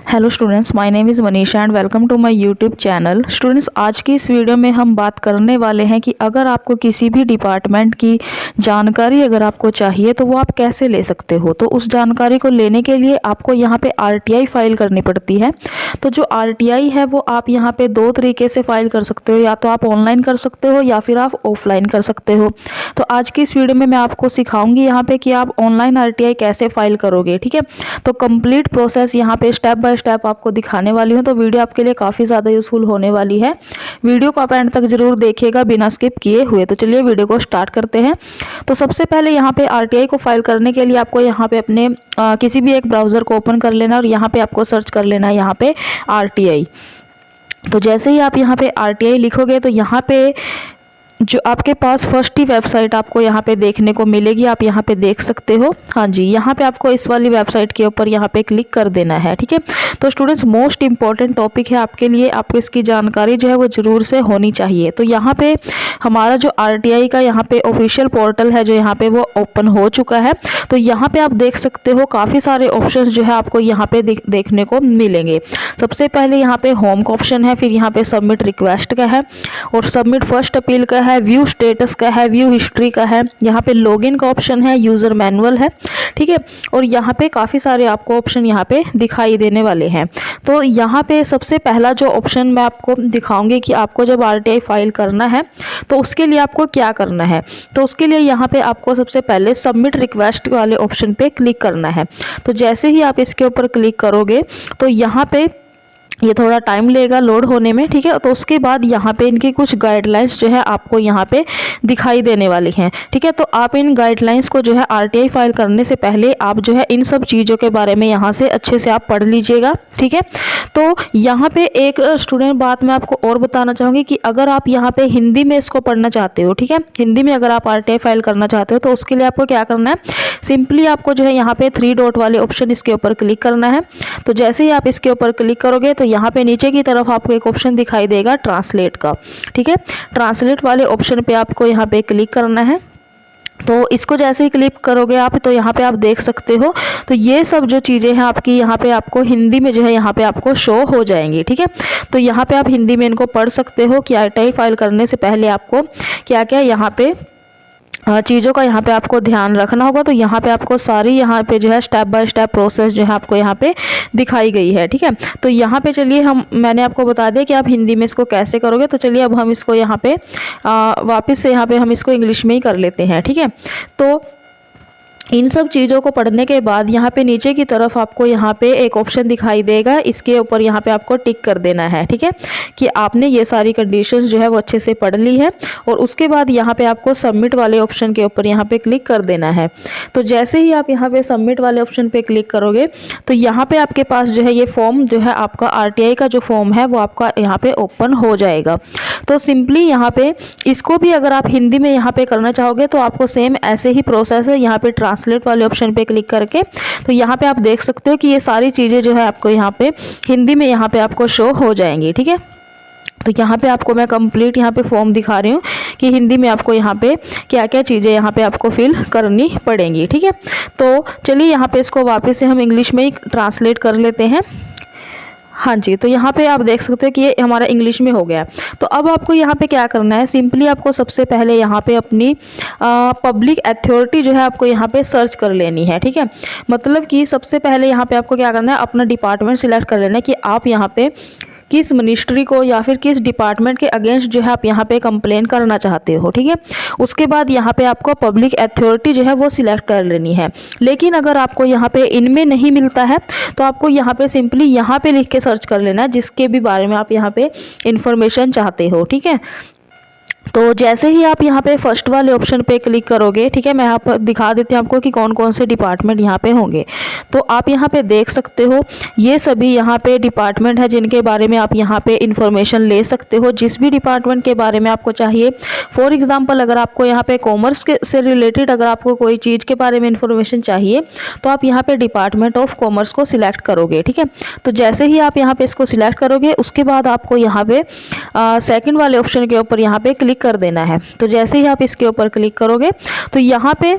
Hello students, my name is Manisha and welcome to my YouTube channel. Students, आज की इस video में हम बात करने वाले हैं कि अगर आपको किसी भी डिपार्टमेंट की जानकारी अगर आपको चाहिए तो वो आप कैसे ले सकते हो। तो उस जानकारी को लेने के लिए आपको यहाँ पे आरटीआई फाइल करनी पड़ती है। तो जो आरटीआई है वो आप यहाँ पे दो तरीके से फाइल कर सकते हो, या तो आप ऑनलाइन कर सकते हो या फिर आप ऑफलाइन कर सकते हो। तो आज की इस वीडियो में मैं आपको सिखाऊंगी यहाँ पे कि आप ऑनलाइन आरटीआई कैसे फाइल करोगे। ठीक है, तो कंप्लीट प्रोसेस यहाँ पे स्टेप बाय स्टेप आपको दिखाने वाली हूँ। तो वीडियो आपके लिए काफ़ी ज़्यादा यूजफुल होने वाली है। वीडियो को आप एंड तक जरूर देखिएगा बिना स्किप किए हुए। तो चलिए वीडियो को स्टार्ट करते हैं। तो सबसे पहले यहाँ पे आरटीआई को फाइल करने के लिए आपको यहाँ पे अपने किसी भी एक ब्राउज़र को ओपन कर लेना और यहाँ पे आपको सर्च कर लेना है यहाँ पे आरटीआई। तो जैसे ही आप यहाँ पे आरटीआई लिखोगे तो यहाँ पे जो आपके पास फर्स्ट ही वेबसाइट आपको यहाँ पे देखने को मिलेगी, आप यहाँ पे देख सकते हो। हाँ जी, यहाँ पे आपको इस वाली वेबसाइट के ऊपर यहाँ पे क्लिक कर देना है। ठीक है, तो स्टूडेंट्स मोस्ट इंपॉर्टेंट टॉपिक है आपके लिए, आपको इसकी जानकारी जो है वो ज़रूर से होनी चाहिए। तो यहाँ पे हमारा जो आरटीआई का यहाँ पे ऑफिशियल पोर्टल है जो यहाँ पे वो ओपन हो चुका है। तो यहाँ पे आप देख सकते हो काफ़ी सारे ऑप्शन जो है आपको यहाँ पे देखने को मिलेंगे। सबसे पहले यहाँ पे होम का ऑप्शन है, फिर यहाँ पे सबमिट रिक्वेस्ट का है और सबमिट फर्स्ट अपील का है, व्यू स्टेटस का है, व्यू हिस्ट्री का है, यहाँ पे लॉगिन का ऑप्शन है, यूज़र मैनुअल है। ठीक है, और यहाँ पे काफ़ी सारे आपको ऑप्शन यहाँ पे दिखाई देने वाले हैं। तो यहाँ पे सबसे पहला जो ऑप्शन मैं आपको दिखाऊंगी कि आपको जब आरटीआई फाइल करना है तो उसके लिए आपको क्या करना है। तो उसके लिए यहाँ पे आपको सबसे पहले सबमिट रिक्वेस्ट वाले ऑप्शन पे क्लिक करना है। तो जैसे ही आप इसके ऊपर क्लिक करोगे तो यहाँ पे ये थोड़ा टाइम लेगा लोड होने में। ठीक है, तो उसके बाद यहाँ पे इनकी कुछ गाइडलाइंस जो है आपको यहाँ पे दिखाई देने वाली हैं। ठीक है, तो आप इन गाइडलाइंस को जो है आरटीआई फाइल करने से पहले आप जो है इन सब चीज़ों के बारे में यहाँ से अच्छे से आप पढ़ लीजिएगा। ठीक है, तो यहाँ पे एक स्टूडेंट बात मैं आपको और बताना चाहूँगी कि अगर आप यहाँ पे हिंदी में इसको पढ़ना चाहते हो, ठीक है, हिंदी में अगर आप आरटीआई फाइल करना चाहते हो तो उसके लिए आपको क्या करना है, सिंपली आपको जो है यहाँ पे 3 डॉट वाले ऑप्शन इसके ऊपर क्लिक करना है। तो जैसे ही आप इसके ऊपर क्लिक करोगे तो यहाँ पे नीचे की तरफ आपको एक ऑप्शन दिखाई देगा ट्रांसलेट का। ठीक है, ट्रांसलेट वाले ऑप्शन पे आपको यहाँ पे क्लिक करना है। तो इसको जैसे ही क्लिक करोगे आप तो यहाँ पे आप देख सकते हो, तो ये सब जो चीज़ें हैं आपकी यहाँ पे आपको हिंदी में जो है यहाँ पे आपको शो हो जाएंगी। ठीक है, तो यहाँ पे आप हिंदी में इनको पढ़ सकते हो कि आरटीआई फाइल करने से पहले आपको क्या क्या यहाँ पे चीज़ों का यहाँ पे आपको ध्यान रखना होगा। तो यहाँ पे आपको सारी यहाँ पे जो है स्टेप बाय स्टेप प्रोसेस जो है आपको यहाँ पे दिखाई गई है। ठीक है, तो यहाँ पे चलिए मैंने आपको बता दिया कि आप हिंदी में इसको कैसे करोगे। तो चलिए अब हम इसको यहाँ पे वापस से यहाँ पे हम इसको इंग्लिश में ही कर लेते हैं। ठीक है, तो इन सब चीज़ों को पढ़ने के बाद यहाँ पे नीचे की तरफ आपको यहाँ पे एक ऑप्शन दिखाई देगा, इसके ऊपर यहाँ पे आपको टिक कर देना है। ठीक है, कि आपने ये सारी कंडीशंस जो है वो अच्छे से पढ़ ली है। और उसके बाद यहाँ पे आपको सबमिट वाले ऑप्शन के ऊपर यहाँ पे क्लिक कर देना है। तो जैसे ही आप यहाँ पे सबमिट वाले ऑप्शन पे क्लिक करोगे तो यहाँ पे आपके पास जो है ये फॉर्म जो है आपका आरटीआई का जो फॉर्म है वो आपका यहाँ पे ओपन हो जाएगा। तो सिंपली यहाँ पे इसको भी अगर आप हिंदी में यहाँ पे करना चाहोगे तो आपको सेम ऐसे ही प्रोसेस है। यहाँ पे ट्रांसलेट वाले ऑप्शन पे क्लिक करके तो यहाँ पे आप देख सकते हो कि ये सारी चीज़ें जो है आपको यहाँ पे हिंदी में यहाँ पे आपको शो हो जाएंगी। ठीक है, तो यहाँ पे आपको मैं कंप्लीट यहाँ पे फॉर्म दिखा रही हूँ कि हिंदी में आपको यहाँ पे क्या क्या चीज़ें यहाँ पे आपको फिल करनी पड़ेंगी। ठीक है, तो चलिए यहाँ पे इसको वापस से हम इंग्लिश में ही ट्रांसलेट कर लेते हैं। हाँ जी, तो यहाँ पे आप देख सकते हो कि ये हमारा इंग्लिश में हो गया। तो अब आपको यहाँ पे क्या करना है, सिंपली आपको सबसे पहले यहाँ पे अपनी पब्लिक अथॉरिटी जो है आपको यहाँ पे सर्च कर लेनी है। ठीक है, मतलब कि सबसे पहले यहाँ पे आपको क्या करना है, अपना डिपार्टमेंट सिलेक्ट कर लेना है कि आप यहाँ पे किस मिनिस्ट्री को या फिर किस डिपार्टमेंट के अगेंस्ट जो है आप यहाँ पे कंप्लेन करना चाहते हो। ठीक है, उसके बाद यहाँ पे आपको पब्लिक अथॉरिटी जो है वो सिलेक्ट कर लेनी है। लेकिन अगर आपको यहाँ पे इनमें नहीं मिलता है तो आपको यहाँ पे सिंपली यहाँ पे लिख के सर्च कर लेना है जिसके भी बारे में आप यहाँ पे इंफॉर्मेशन चाहते हो। ठीक है, तो जैसे ही आप यहाँ पे फर्स्ट वाले ऑप्शन पे क्लिक करोगे, ठीक है, मैं यहाँ पर दिखा देती हूँ आपको कि कौन कौन से डिपार्टमेंट यहाँ पे होंगे। तो आप यहाँ पे देख सकते हो ये सभी यहाँ पे डिपार्टमेंट है जिनके बारे में आप यहाँ पे इंफॉर्मेशन ले सकते हो, जिस भी डिपार्टमेंट के बारे में आपको चाहिए। फॉर एग्जांपल अगर आपको यहाँ पे कॉमर्स के से रिलेटेड अगर आपको कोई चीज़ के बारे में इंफॉर्मेशन चाहिए तो आप यहाँ पे डिपार्टमेंट ऑफ कॉमर्स को सिलेक्ट करोगे। ठीक है, तो जैसे ही आप यहाँ पे इसको सिलेक्ट करोगे उसके बाद आपको यहाँ पे सेकेंड वाले ऑप्शन के ऊपर यहाँ पे क्लिक कर देना है। तो जैसे ही आप इसके ऊपर क्लिक करोगे तो यहाँ पे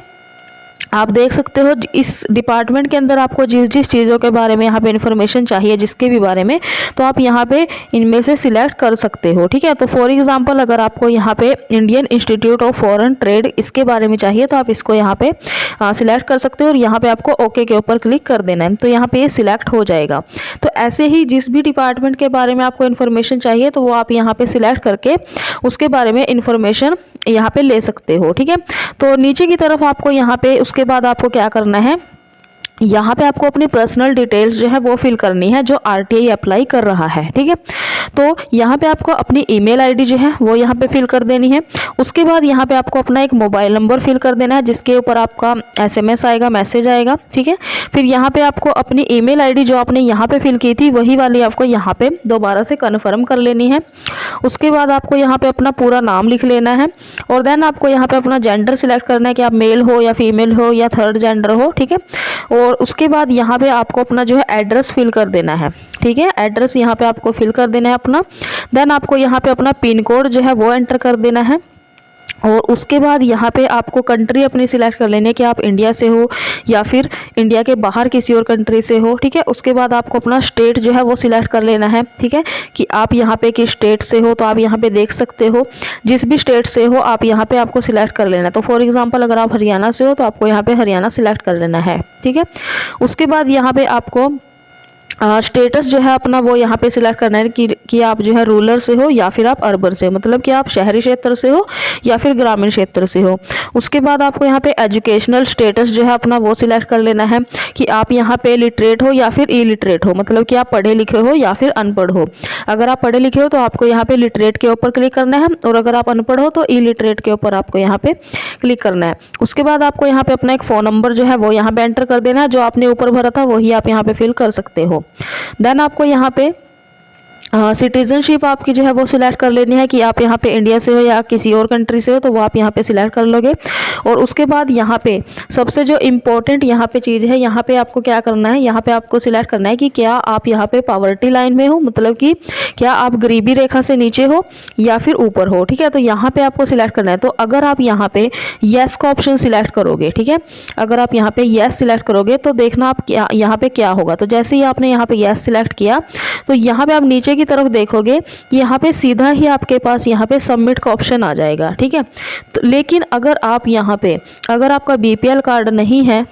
आप देख सकते हो इस डिपार्टमेंट के अंदर आपको जिस जिस चीज़ों के बारे में यहाँ पे इन्फॉर्मेशन चाहिए, जिसके भी बारे में, तो आप यहाँ पे इनमें से सिलेक्ट कर सकते हो। ठीक है, तो फॉर एग्जांपल अगर आपको यहाँ पे Indian institute of foreign trade इसके बारे में चाहिए तो आप इसको यहाँ पे सिलेक्ट कर सकते हो और यहाँ पे आपको ओके के ऊपर क्लिक कर देना है, तो यहाँ पे ये सिलेक्ट हो जाएगा। तो ऐसे ही जिस भी डिपार्टमेंट के बारे में आपको इन्फॉर्मेशन चाहिए तो वो आप यहाँ पे सिलेक्ट करके उसके बारे में इन्फॉर्मेशन यहाँ पे ले सकते हो। ठीक है, तो नीचे की तरफ आपको यहाँ पे उसके बाद आपको क्या करना है, यहाँ पे आपको अपनी पर्सनल डिटेल्स जो है वो फिल करनी है जो आरटीआई अप्लाई कर रहा है। ठीक है, तो यहाँ पे आपको अपनी ईमेल आईडी जो है वो यहाँ पे फिल कर देनी है। उसके बाद यहाँ पे आपको अपना एक मोबाइल नंबर फिल कर देना है जिसके ऊपर आपका एसएमएस आएगा, मैसेज आएगा। ठीक है, फिर यहाँ पे आपको अपनी ईमेल आईडी जो आपने यहाँ पे फिल की थी वही वाली आपको यहाँ पे दोबारा से कन्फर्म कर लेनी है। उसके बाद आपको यहाँ पे अपना पूरा नाम लिख लेना है और देन आपको यहाँ पे अपना जेंडर सिलेक्ट करना है कि आप मेल हो या फीमेल हो या थर्ड जेंडर हो। ठीक है, और उसके बाद यहाँ पे आपको अपना जो है एड्रेस फिल कर देना है। ठीक है, एड्रेस यहाँ पे आपको फिल कर देना है अपना। देन आपको यहाँ पे अपना पिन कोड जो है वो एंटर कर देना है और उसके बाद यहाँ पे आपको कंट्री अपनी सिलेक्ट कर लेनी है कि आप इंडिया से हो या फिर इंडिया के बाहर किसी और कंट्री से हो। ठीक है, उसके बाद आपको अपना स्टेट जो है वो सिलेक्ट कर लेना है। ठीक है, कि आप यहाँ पे किस स्टेट से हो, तो आप यहाँ पे देख सकते हो जिस भी स्टेट से हो आप यहाँ पे आपको सिलेक्ट कर लेना है। तो फॉर एग्जांपल अगर आप हरियाणा से हो तो आपको यहाँ पे हरियाणा सिलेक्ट कर लेना है। ठीक है, उसके बाद यहाँ पे आपको स्टेटस जो है अपना वो यहाँ पे सिलेक्ट करना है कि आप जो है रूरल से हो या फिर आप अर्बन से हो, मतलब कि आप शहरी क्षेत्र से हो या फिर ग्रामीण क्षेत्र से हो। उसके बाद आपको यहाँ पे एजुकेशनल स्टेटस जो है अपना वो सिलेक्ट कर लेना है कि आप यहाँ पे लिटरेट हो या फिर इलिटरेट हो, मतलब कि आप पढ़े लिखे हो या फिर अनपढ़ हो। अगर आप पढ़े लिखे हो तो आपको यहाँ पे लिटरेट के ऊपर क्लिक करना है और अगर आप अनपढ़ हो तो इलिटरेट के ऊपर आपको यहाँ पे क्लिक करना है। उसके बाद आपको यहाँ पे अपना एक फ़ोन नंबर जो है वो यहाँ पे एंटर कर देना है, जो आपने ऊपर भरा था वही आप यहाँ पे फिल कर सकते हो। देन आपको यहाँ पे सिटीजनशिप आपकी जो है वो सिलेक्ट कर लेनी है कि आप यहाँ पे इंडिया से हो या किसी और कंट्री से हो, तो वो आप यहाँ पे सिलेक्ट कर लोगे। और उसके बाद यहाँ पे सबसे जो इम्पोर्टेंट यहाँ पे चीज़ है, यहाँ पे आपको क्या करना है, यहाँ पे आपको सिलेक्ट करना है कि क्या आप यहाँ पे पॉवर्टी लाइन में हो, मतलब कि क्या आप गरीबी रेखा से नीचे हो या फिर ऊपर हो। ठीक है, तो यहाँ पे आपको सिलेक्ट करना है। तो अगर आप यहाँ पे येस का ऑप्शन सिलेक्ट करोगे, ठीक है, अगर आप यहाँ पे येस सिलेक्ट करोगे तो देखना आप क्या यहाँ पे क्या होगा। तो जैसे ही आपने यहाँ पे येस सिलेक्ट किया तो यहाँ पे आप नीचे की तरफ देखोगे यहाँ पे सीधा ही आपके पास यहाँ पे सबमिट का ऑप्शन आ जाएगा। ठीक है, तो लेकिन अगर आप यहाँ पे अगर आपका बीपीएल कार्ड नहीं है,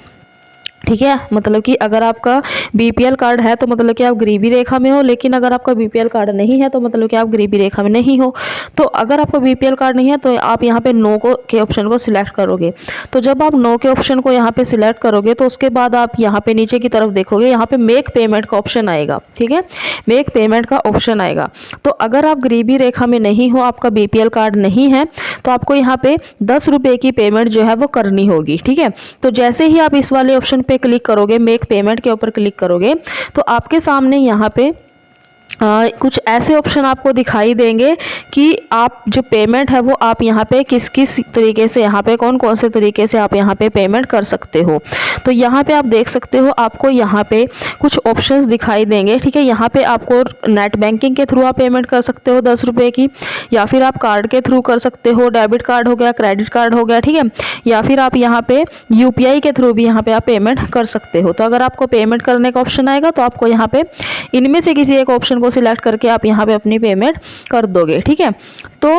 ठीक है, मतलब कि अगर आपका बीपीएल कार्ड है तो मतलब कि आप गरीबी रेखा में हो, लेकिन अगर आपका बीपीएल कार्ड नहीं है तो मतलब कि आप गरीबी रेखा में नहीं हो। तो अगर आपका बीपीएल कार्ड नहीं है तो आप यहाँ पे नो के ऑप्शन को सिलेक्ट करोगे। तो जब आप नो के ऑप्शन को यहाँ पे सिलेक्ट करोगे तो उसके बाद आप यहाँ पे नीचे की तरफ देखोगे यहाँ पे मेक पेमेंट का ऑप्शन आएगा। ठीक है, मेक पेमेंट का ऑप्शन आएगा। तो अगर आप गरीबी रेखा में नहीं हो, आपका बीपीएल कार्ड नहीं है, तो आपको यहाँ पे 10 रुपये की पेमेंट जो है वो करनी होगी। ठीक है, तो जैसे ही आप इस वाले ऑप्शन पे क्लिक करोगे, मेक पेमेंट के ऊपर क्लिक करोगे, तो आपके सामने यहाँ पे कुछ ऐसे ऑप्शन आपको दिखाई देंगे कि आप जो पेमेंट है वो आप यहाँ पे किस किस तरीके से, यहाँ पे कौन कौन से तरीके से आप यहाँ पे पेमेंट कर सकते हो। तो यहाँ पे आप देख सकते हो आपको यहाँ पे कुछ ऑप्शंस दिखाई देंगे। ठीक है, यहाँ पे आपको नेट बैंकिंग के थ्रू आप पेमेंट कर सकते हो 10 रुपये की, या फिर आप कार्ड के थ्रू कर सकते हो, डेबिट कार्ड हो गया, क्रेडिट कार्ड हो गया। ठीक है, या फिर आप यहाँ पे यूपीआई के थ्रू भी यहाँ पे आप पेमेंट कर सकते हो। तो अगर आपको पेमेंट करने का ऑप्शन आएगा तो आपको यहाँ पे इनमें से किसी एक ऑप्शन को सिलेक्ट करके आप यहाँ पे अपनी पेमेंट कर दोगे। ठीक है, तो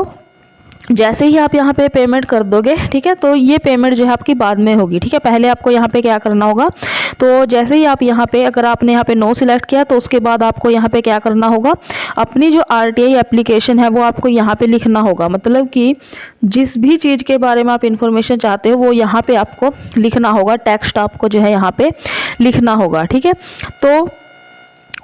जैसे ही आप यहाँ पे पेमेंट कर दोगे, ठीक है, तो ये पेमेंट जो है आपकी बाद में होगी। ठीक है, पहले आपको यहाँ पे क्या करना होगा, तो जैसे ही आप यहाँ पे अगर आपने यहाँ पे नो सिलेक्ट किया तो उसके बाद आपको यहाँ पे क्या करना होगा, अपनी जो आरटीआई एप्लीकेशन है वो आपको यहाँ पे लिखना होगा। मतलब कि जिस भी चीज़ के बारे में आप इंफॉर्मेशन चाहते हो वो यहाँ पे आपको लिखना होगा, टेक्स्ट आपको जो है यहाँ पे लिखना होगा। ठीक है, तो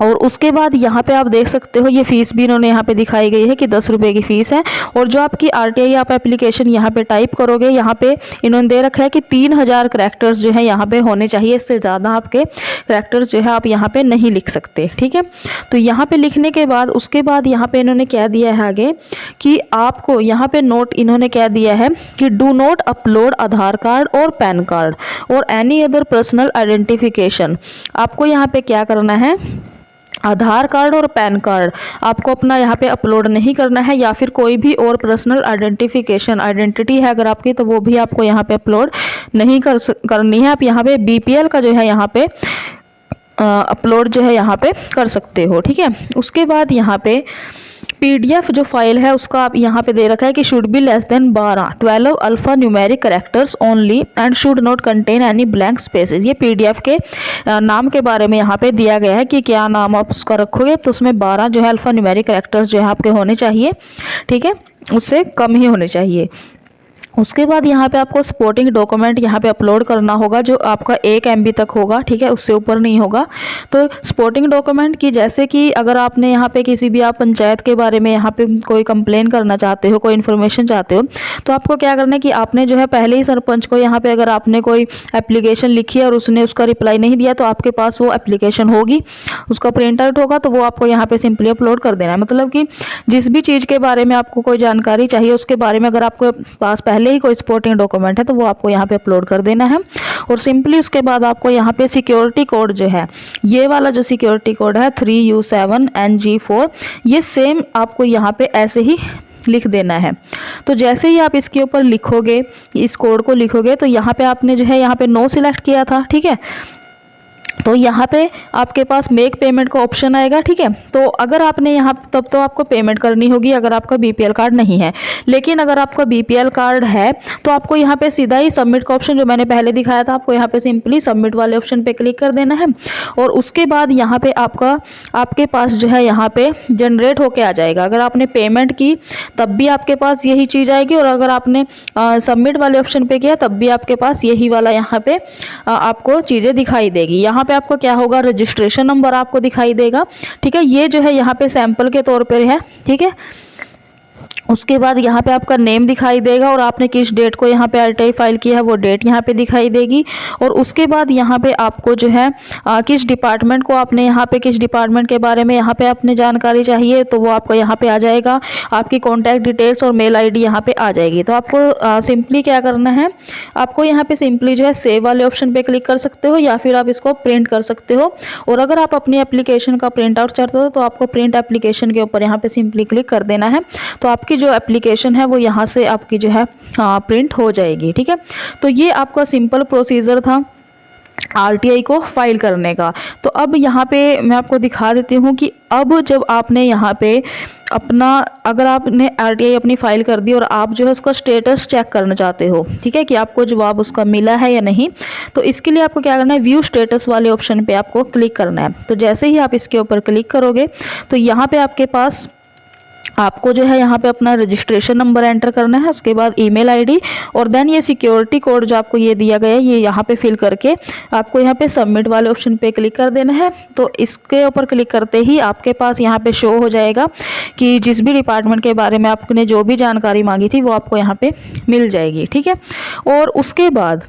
और उसके बाद यहाँ पे आप देख सकते हो ये फ़ीस भी इन्होंने यहाँ पे दिखाई गई है कि 10 रुपये की फ़ीस है। और जो आपकी आरटीआई आप एप्लीकेशन यहाँ पे टाइप करोगे, यहाँ पे इन्होंने दे रखा है कि 3000 करैक्टर्स जो है यहाँ पे होने चाहिए, इससे ज़्यादा आपके करैक्टर्स जो है आप यहाँ पे नहीं लिख सकते। ठीक है, तो यहाँ पे लिखने के बाद उसके बाद यहाँ पे इन्होंने क्या दिया है आगे कि आपको यहाँ पे नोट इन्होंने क्या दिया है कि do not upload Aadhaar card और पैन कार्ड और एनी अदर पर्सनल आइडेंटिफिकेशन। आपको यहाँ पे क्या करना है, आधार कार्ड और पैन कार्ड आपको अपना यहाँ पे अपलोड नहीं करना है, या फिर कोई भी और पर्सनल आइडेंटिटी है अगर आपकी, तो वो भी आपको यहाँ पे अपलोड नहीं करनी है। आप यहाँ पे बीपीएल का जो है यहाँ पे अपलोड जो है यहाँ पे कर सकते हो, ठीक है। उसके बाद यहाँ पे पीडीएफ जो फाइल है उसका आप यहाँ पे दे रखा है कि should be less than 12 alpha numeric characters only and should not contain any blank spaces. ये पीडीएफ के नाम के बारे में यहाँ पे दिया गया है कि क्या नाम आप उसका रखोगे, तो उसमें 12 जो है अल्फा न्यूमेरिक कैरेक्टर्स जो है आपके होने चाहिए, ठीक है, उससे कम ही होने चाहिए। उसके बाद यहाँ पे आपको सपोर्टिंग डॉक्यूमेंट यहाँ पे अपलोड करना होगा जो आपका 1 MB तक होगा, ठीक है, उससे ऊपर नहीं होगा। तो सपोर्टिंग डॉक्यूमेंट की जैसे कि अगर आपने यहाँ पे किसी भी आप पंचायत के बारे में यहाँ पे कोई कंप्लेन करना चाहते हो, कोई इन्फॉर्मेशन चाहते हो, तो आपको क्या करना है कि आपने जो है पहले ही सरपंच को यहाँ पे अगर आपने कोई एप्लीकेशन लिखी है और उसने उसका रिप्लाई नहीं दिया, तो आपके पास वो एप्लीकेशन होगी, उसका प्रिंट आउट होगा, तो वो आपको यहाँ पे सिंपली अपलोड कर देना है। मतलब कि जिस भी चीज़ के बारे में आपको कोई जानकारी चाहिए उसके बारे में अगर आपको पास पहले ही कोई सपोर्टिंग डॉक्यूमेंट है तो वो आपको यहाँ पे अपलोड कर देना है। और सिंपली उसके बाद आपको यहाँ पे सिक्योरिटी कोड जो है, ये वाला जो सिक्योरिटी कोड है 3U7NG4, ये सेम आपको यहाँ पे ऐसे ही लिख देना है। तो जैसे ही आप इसके ऊपर लिखोगे, इस कोड को लिखोगे, तो यहाँ पे आपने जो है यहाँ पे नो सिलेक्ट किया था, ठीक है, तो यहाँ पे आपके पास मेक पेमेंट का ऑप्शन आएगा, ठीक है। तो अगर आपने यहाँ तब तो आपको पेमेंट करनी होगी अगर आपका बीपीएल कार्ड नहीं है। लेकिन अगर आपका बीपीएल कार्ड है तो आपको यहाँ पे सीधा ही सबमिट का ऑप्शन जो मैंने पहले दिखाया था, आपको यहाँ पे सिंपली सबमिट वाले ऑप्शन पे क्लिक कर देना है। और उसके बाद यहाँ पे आपके पास जो है यहाँ पे जनरेट होके आ जाएगा। अगर आपने पेमेंट की तब भी आपके पास यही चीज़ आएगी, और अगर आपने सबमिट वाले ऑप्शन पे किया तब भी आपके पास यही वाला यहाँ पे आपको चीज़ें दिखाई देगी। यहाँ पे आपको क्या होगा, रजिस्ट्रेशन नंबर आपको दिखाई देगा, ठीक है, ये जो है यहाँ पे सैंपल के तौर पर है, ठीक है। उसके बाद यहाँ पे आपका नेम दिखाई देगा और आपने किस डेट को यहाँ पे आरटीआई फाइल किया है वो डेट यहाँ पे दिखाई देगी। और उसके बाद यहाँ पे आपको जो है किस डिपार्टमेंट को आपने यहाँ पे किस डिपार्टमेंट के बारे में यहाँ पे आपने जानकारी चाहिए तो वो आपको यहाँ पे आ जाएगा। आपकी कॉन्टैक्ट डिटेल्स और मेल ID यहाँ पे आ जाएगी। तो आपको सिंपली क्या करना है, आपको यहाँ पे सिंपली जो है सेव वाले ऑप्शन पे क्लिक कर सकते हो या फिर आप इसको प्रिंट कर सकते हो। और अगर आप अपनी एप्लीकेशन का प्रिंट आउट चाहते हो तो आपको प्रिंट एप्लीकेशन के ऊपर यहाँ पे सिंपली क्लिक कर देना है। तो आपकी जो एप्लीकेशन है वो यहाँ से आपकी जो है प्रिंट हो जाएगी, ठीक है। तो ये आपका सिंपल प्रोसीजर था आरटीआई को फाइल करने का। तो अब यहाँ पे मैं आपको दिखा देती हूँ कि अब जब आपने यहाँ पे अपना अगर आपने आरटीआई अपनी फाइल कर दी और आप जो है उसका स्टेटस चेक करना चाहते हो, ठीक है, कि आपको जवाब उसका मिला है या नहीं, तो इसके लिए आपको क्या करना है, व्यू स्टेटस वाले ऑप्शन पे आपको क्लिक करना है। तो जैसे ही आप इसके ऊपर क्लिक करोगे तो यहाँ पे आपके पास आपको जो है यहाँ पे अपना रजिस्ट्रेशन नंबर एंटर करना है, उसके बाद ईमेल आईडी और देन ये सिक्योरिटी कोड जो आपको ये दिया गया है ये यहाँ पे फिल करके आपको यहाँ पे सबमिट वाले ऑप्शन पे क्लिक कर देना है। तो इसके ऊपर क्लिक करते ही आपके पास यहाँ पे शो हो जाएगा कि जिस भी डिपार्टमेंट के बारे में आपने जो भी जानकारी मांगी थी वो आपको यहाँ पे मिल जाएगी, ठीक है। और उसके बाद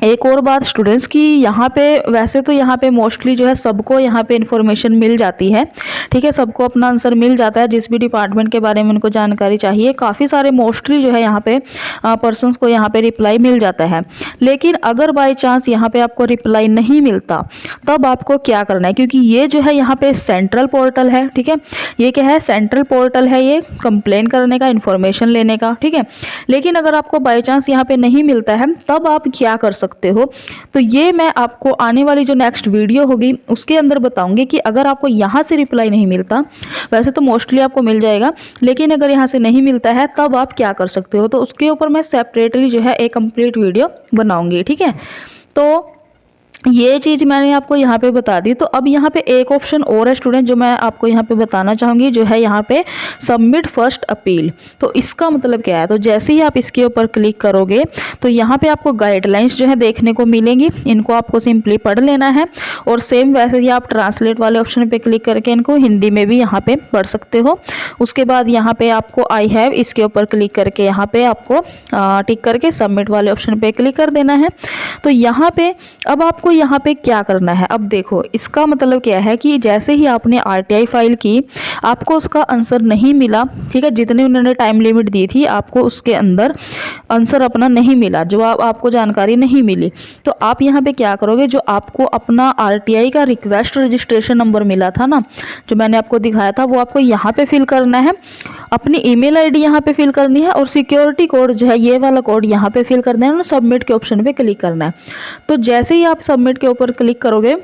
एक और बात स्टूडेंट्स की, यहाँ पे वैसे तो यहाँ पे मोस्टली जो है सबको यहाँ पे इन्फॉर्मेशन मिल जाती है, ठीक है, सबको अपना आंसर मिल जाता है जिस भी डिपार्टमेंट के बारे में उनको जानकारी चाहिए। काफ़ी सारे मोस्टली जो है यहाँ पे पर्सन्स को यहाँ पे रिप्लाई मिल जाता है। लेकिन अगर बाई चांस यहाँ पे आपको रिप्लाई नहीं मिलता तब आपको क्या करना है, क्योंकि ये जो है यहाँ पे सेंट्रल पोर्टल है, ठीक है, ये क्या है, सेंट्रल पोर्टल है, ये कंप्लेन करने का, इन्फॉर्मेशन लेने का, ठीक है। लेकिन अगर आपको बाई चांस यहाँ पे नहीं मिलता है तब आप क्या कर सकते हो, तो ये मैं आपको आने वाली जो नेक्स्ट वीडियो होगी उसके अंदर बताऊंगी कि अगर आपको यहाँ से रिप्लाई नहीं मिलता, वैसे तो मोस्टली आपको मिल जाएगा, लेकिन अगर यहाँ से नहीं मिलता है तब आप क्या कर सकते हो, तो उसके ऊपर मैं सेपरेटली जो है एक कंप्लीट वीडियो बनाऊंगी, ठीक है। तो ये चीज़ मैंने आपको यहाँ पे बता दी। तो अब यहाँ पे एक ऑप्शन और है स्टूडेंट जो मैं आपको यहाँ पे बताना चाहूँगी, जो है यहाँ पे सबमिट फर्स्ट अपील। तो इसका मतलब क्या है, तो जैसे ही आप इसके ऊपर क्लिक करोगे तो यहाँ पे आपको गाइडलाइंस जो है देखने को मिलेंगी, इनको आपको सिंपली पढ़ लेना है। और सेम वैसे ही आप ट्रांसलेट वाले ऑप्शन पे क्लिक करके इनको हिंदी में भी यहाँ पे पढ़ सकते हो। उसके बाद यहाँ पे आपको आई हैव इसके ऊपर क्लिक करके यहाँ पे आपको टिक करके सबमिट वाले ऑप्शन पे क्लिक कर देना है। तो यहाँ पे अब आपको आपको यहाँ पे क्या करना है, अब देखो इसका मतलब क्या है कि जैसे ही आपने आरटीआई फाइल की, आपको उसका आंसर नहीं मिला, ठीक है, जितनी उन्होंने टाइम लिमिट दी थी आपको उसके अंदर आंसर अपना नहीं मिला, जवाब आपको जानकारी नहीं मिली, तो आप यहाँ पे क्या करोगे, जो आपको अपना आरटीआई का रिक्वेस्ट रजिस्ट्रेशन नंबर मिला था ना, जो मैंने आपको दिखाया था, वो आपको यहाँ पे फिल करना है, अपनी ईमेल आईडी यहाँ पे फिल करनी है और सिक्योरिटी कोड जो है ये वाला कोड यहाँ पे फिल करना है और सबमिट के ऑप्शन पे क्लिक करना है। तो जैसे ही आप सबमिट के ऊपर क्लिक करोगे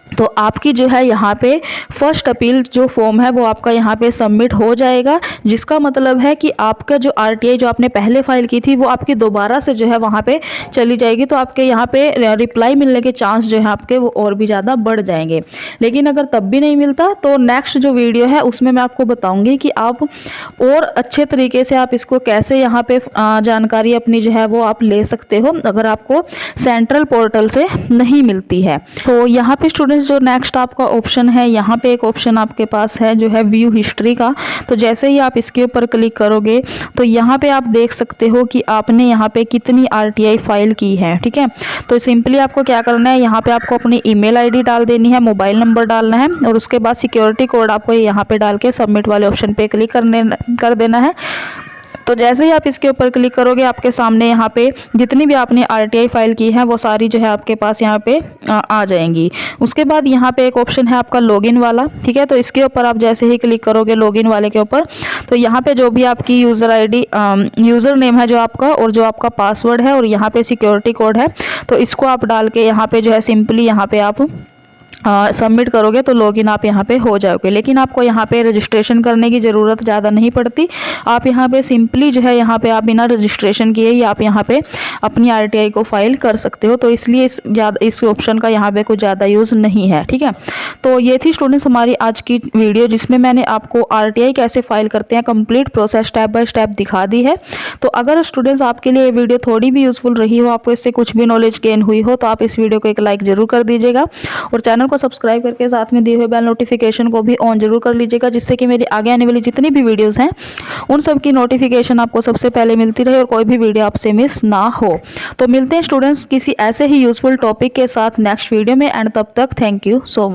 तो आपकी जो है यहाँ पे फर्स्ट अपील जो फॉर्म है वो आपका यहाँ पे सबमिट हो जाएगा, जिसका मतलब है कि आपका जो आरटीआई जो आपने पहले फाइल की थी वो आपकी दोबारा से जो है वहाँ पे चली जाएगी, तो आपके यहाँ पे रिप्लाई मिलने के चांस जो है आपके वो और भी ज़्यादा बढ़ जाएंगे। लेकिन अगर तब भी नहीं मिलता तो नेक्स्ट जो वीडियो है उसमें मैं आपको बताऊँगी कि आप और अच्छे तरीके से आप इसको कैसे यहाँ पे जानकारी अपनी जो है वो आप ले सकते हो अगर आपको सेंट्रल पोर्टल से नहीं मिलती है। तो यहाँ पे स्टूडेंट जो नेक्स्ट आपका ऑप्शन है, यहाँ पे एक ऑप्शन आपके पास है जो है व्यू हिस्ट्री का। तो जैसे ही आप इसके ऊपर क्लिक करोगे तो यहाँ पे आप देख सकते हो कि आपने यहाँ पे कितनी आरटीआई फाइल की है, ठीक है। तो सिंपली आपको क्या करना है, यहाँ पे आपको अपनी ईमेल आईडी डाल देनी है, मोबाइल नंबर डालना है और उसके बाद सिक्योरिटी कोड आपको यहाँ पे डाल के सबमिट वाले ऑप्शन पे क्लिक कर देना है। तो जैसे ही आप इसके ऊपर क्लिक करोगे आपके सामने यहाँ पे जितनी भी आपने आरटीआई फाइल की है वो सारी जो है आपके पास यहाँ पे आ जाएंगी। उसके बाद यहाँ पे एक ऑप्शन है आपका लॉगिन वाला, ठीक है। तो इसके ऊपर आप जैसे ही क्लिक करोगे लॉगिन वाले के ऊपर, तो यहाँ पे जो भी आपकी यूज़र आईडी यूज़र नेम है जो आपका और जो आपका पासवर्ड है और यहाँ पे सिक्योरिटी कोड है, तो इसको आप डाल के यहाँ पे जो है सिंपली यहाँ पे आप सबमिट करोगे तो लॉगिन आप यहाँ पे हो जाओगे। लेकिन आपको यहाँ पे रजिस्ट्रेशन करने की ज़रूरत ज़्यादा नहीं पड़ती, आप यहाँ पे सिंपली जो है यहाँ पे आप बिना रजिस्ट्रेशन किए ही आप यहाँ पे अपनी आरटीआई को फाइल कर सकते हो। तो इसलिए इस ऑप्शन का यहाँ पे कुछ ज़्यादा यूज़ नहीं है, ठीक है। तो ये थी स्टूडेंट्स हमारी आज की वीडियो जिसमें मैंने आपको आरटीआई कैसे फाइल करते हैं complete process step by step दिखा दी है। तो अगर स्टूडेंट्स आपके लिए ये वीडियो थोड़ी भी यूज़फुल रही हो, आपको इससे कुछ भी नॉलेज गेन हुई हो, तो आप इस वीडियो को एक लाइक ज़रूर कर दीजिएगा और चैनल को सब्सक्राइब करके साथ में दिए हुए बेल नोटिफिकेशन को भी ऑन जरूर कर लीजिएगा, जिससे कि मेरी आगे आने वाली जितनी भी वीडियोस हैं उन सब की नोटिफिकेशन आपको सबसे पहले मिलती रहे और कोई भी वीडियो आपसे मिस ना हो। तो मिलते हैं स्टूडेंट्स किसी ऐसे ही यूजफुल टॉपिक के साथ नेक्स्ट वीडियो में, एंड तब तक थैंक यू सो मच।